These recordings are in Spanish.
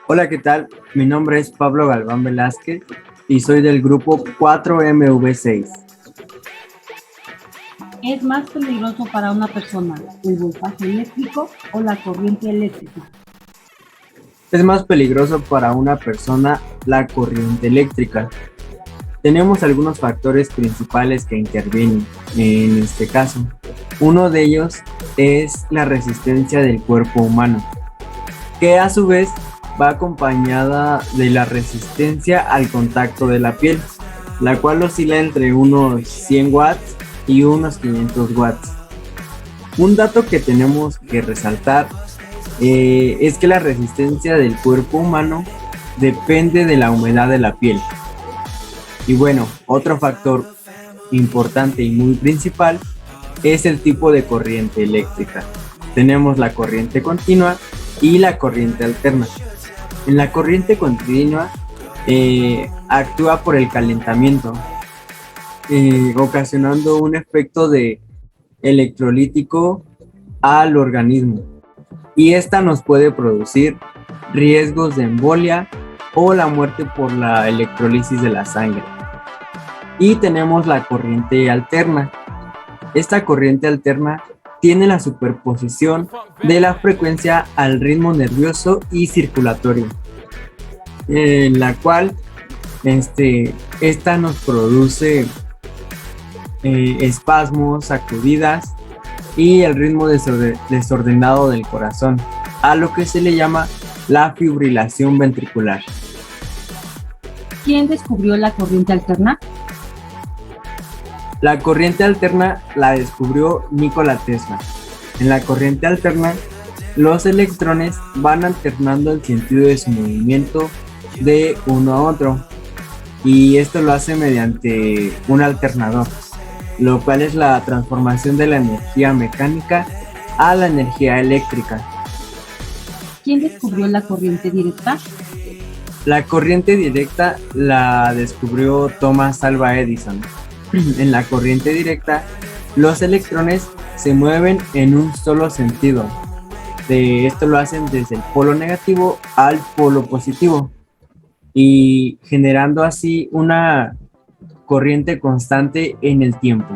Hola, ¿qué tal? Mi nombre es Pablo Galván Velázquez y soy del grupo 4MV6. ¿Es más peligroso para una persona el voltaje eléctrico o la corriente eléctrica? Es más peligroso para una persona la corriente eléctrica. Tenemos algunos factores principales que intervienen en este caso. Uno de ellos es la resistencia del cuerpo humano, que a su vez va acompañada de la resistencia al contacto de la piel, la cual oscila entre unos 100 watts y unos 500 watts. Un dato que tenemos que resaltar es que la resistencia del cuerpo humano depende de la humedad de la piel. Y bueno, otro factor importante y muy principal es el tipo de corriente eléctrica. Tenemos la corriente continua y la corriente alterna. En la corriente continua actúa por el calentamiento, ocasionando un efecto de electrolítico al organismo, y esta nos puede producir riesgos de embolia o la muerte por la electrolisis de la sangre. Y tenemos la corriente alterna. Esta corriente alterna tiene la superposición de la frecuencia al ritmo nervioso y circulatorio, en la cual esta nos produce espasmos, sacudidas y el ritmo desordenado del corazón, a lo que se le llama la fibrilación ventricular. ¿Quién descubrió la corriente alterna? La corriente alterna la descubrió Nikola Tesla. En la corriente alterna, los electrones van alternando el sentido de su movimiento de uno a otro, y esto lo hace mediante un alternador, lo cual es la transformación de la energía mecánica a la energía eléctrica. ¿Quién descubrió la corriente directa? La corriente directa la descubrió Thomas Alva Edison. En la corriente directa, los electrones se mueven en un solo sentido. Esto lo hacen desde el polo negativo al polo positivo, y generando así una corriente constante en el tiempo.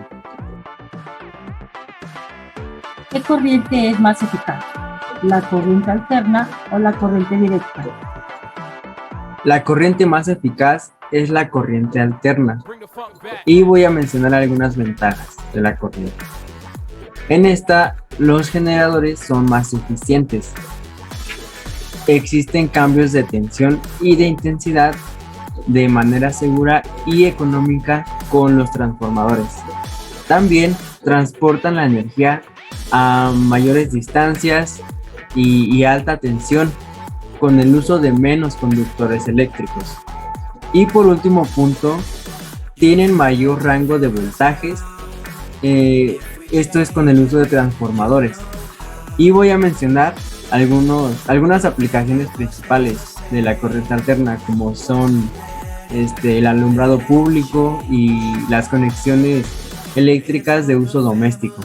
¿Qué corriente es más eficaz? ¿La corriente alterna o la corriente directa? La corriente más eficaz es la corriente alterna, y voy a mencionar algunas ventajas de la corriente. En esta, los generadores son más eficientes. Existen cambios de tensión y de intensidad de manera segura y económica con los transformadores. También transportan la energía a mayores distancias y alta tensión con el uso de menos conductores eléctricos. Y por último punto, tienen mayor rango de voltajes. Esto es con el uso de transformadores. Y voy a mencionar algunas aplicaciones principales de la corriente alterna, como son el alumbrado público y las conexiones eléctricas de uso doméstico.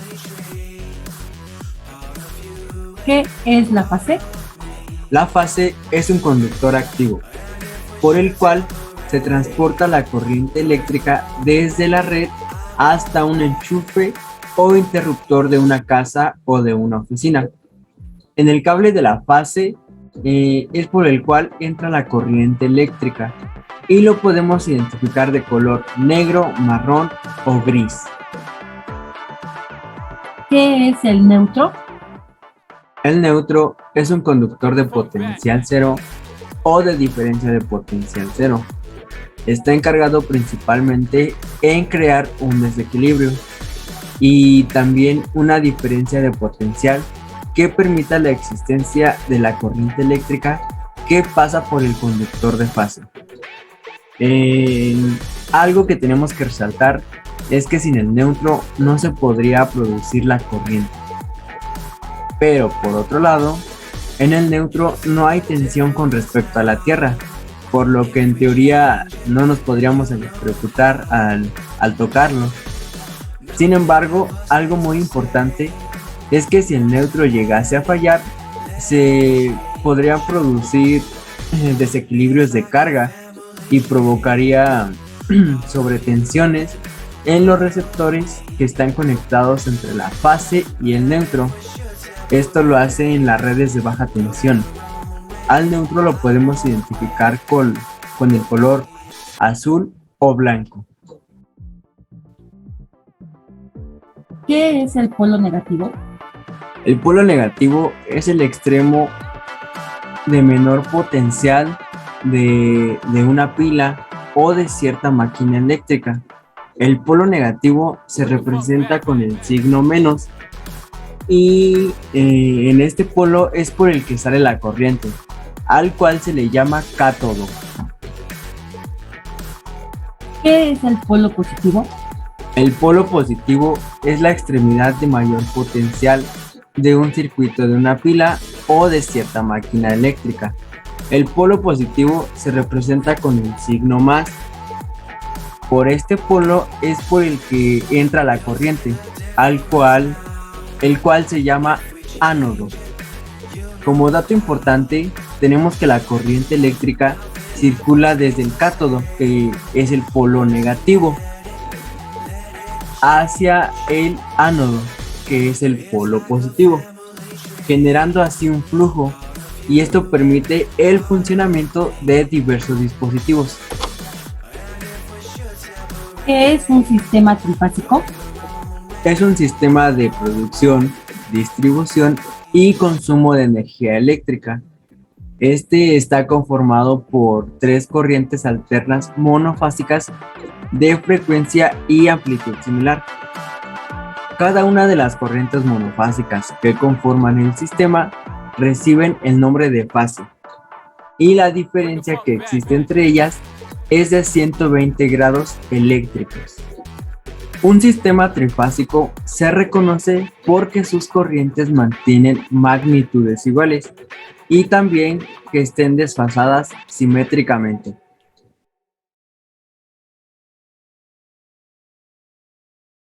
¿Qué es la fase? La fase es un conductor activo, por el cual se transporta la corriente eléctrica desde la red hasta un enchufe o interruptor de una casa o de una oficina. En el cable de la fase es por el cual entra la corriente eléctrica, y lo podemos identificar de color negro, marrón o gris. ¿Qué es el neutro? El neutro es un conductor de potencial cero o de diferencia de potencial cero. Está encargado principalmente en crear un desequilibrio y también una diferencia de potencial que permita la existencia de la corriente eléctrica que pasa por el conductor de fase. Algo que tenemos que resaltar es que sin el neutro no se podría producir la corriente. Pero por otro lado, en el neutro no hay tensión con respecto a la Tierra, por lo que en teoría no nos podríamos electrocutar al tocarlo. Sin embargo, algo muy importante es que si el neutro llegase a fallar, se podría producir desequilibrios de carga y provocaría sobretensiones en los receptores que están conectados entre la fase y el neutro. Esto lo hace en las redes de baja tensión. Al neutro lo podemos identificar con el color azul o blanco. ¿Qué es el polo negativo? El polo negativo es el extremo de menor potencial de una pila o de cierta máquina eléctrica. El polo negativo se representa con el signo menos y en este polo es por el que sale la corriente, al cual se le llama cátodo. ¿Qué es el polo positivo? El polo positivo es la extremidad de mayor potencial de un circuito de una pila o de cierta máquina eléctrica. El polo positivo se representa con el signo más. Por este polo es por el que entra la corriente, el cual se llama ánodo. Como dato importante, tenemos que la corriente eléctrica circula desde el cátodo, que es el polo negativo, hacia el ánodo, que es el polo positivo, generando así un flujo, y esto permite el funcionamiento de diversos dispositivos. ¿Qué es un sistema trifásico? Es un sistema de producción, distribución y consumo de energía eléctrica. Este está conformado por 3 corrientes alternas monofásicas de frecuencia y amplitud similar. Cada una de las corrientes monofásicas que conforman el sistema reciben el nombre de fase, y la diferencia que existe entre ellas es de 120 grados eléctricos. Un sistema trifásico se reconoce porque sus corrientes mantienen magnitudes iguales y también que estén desfasadas simétricamente.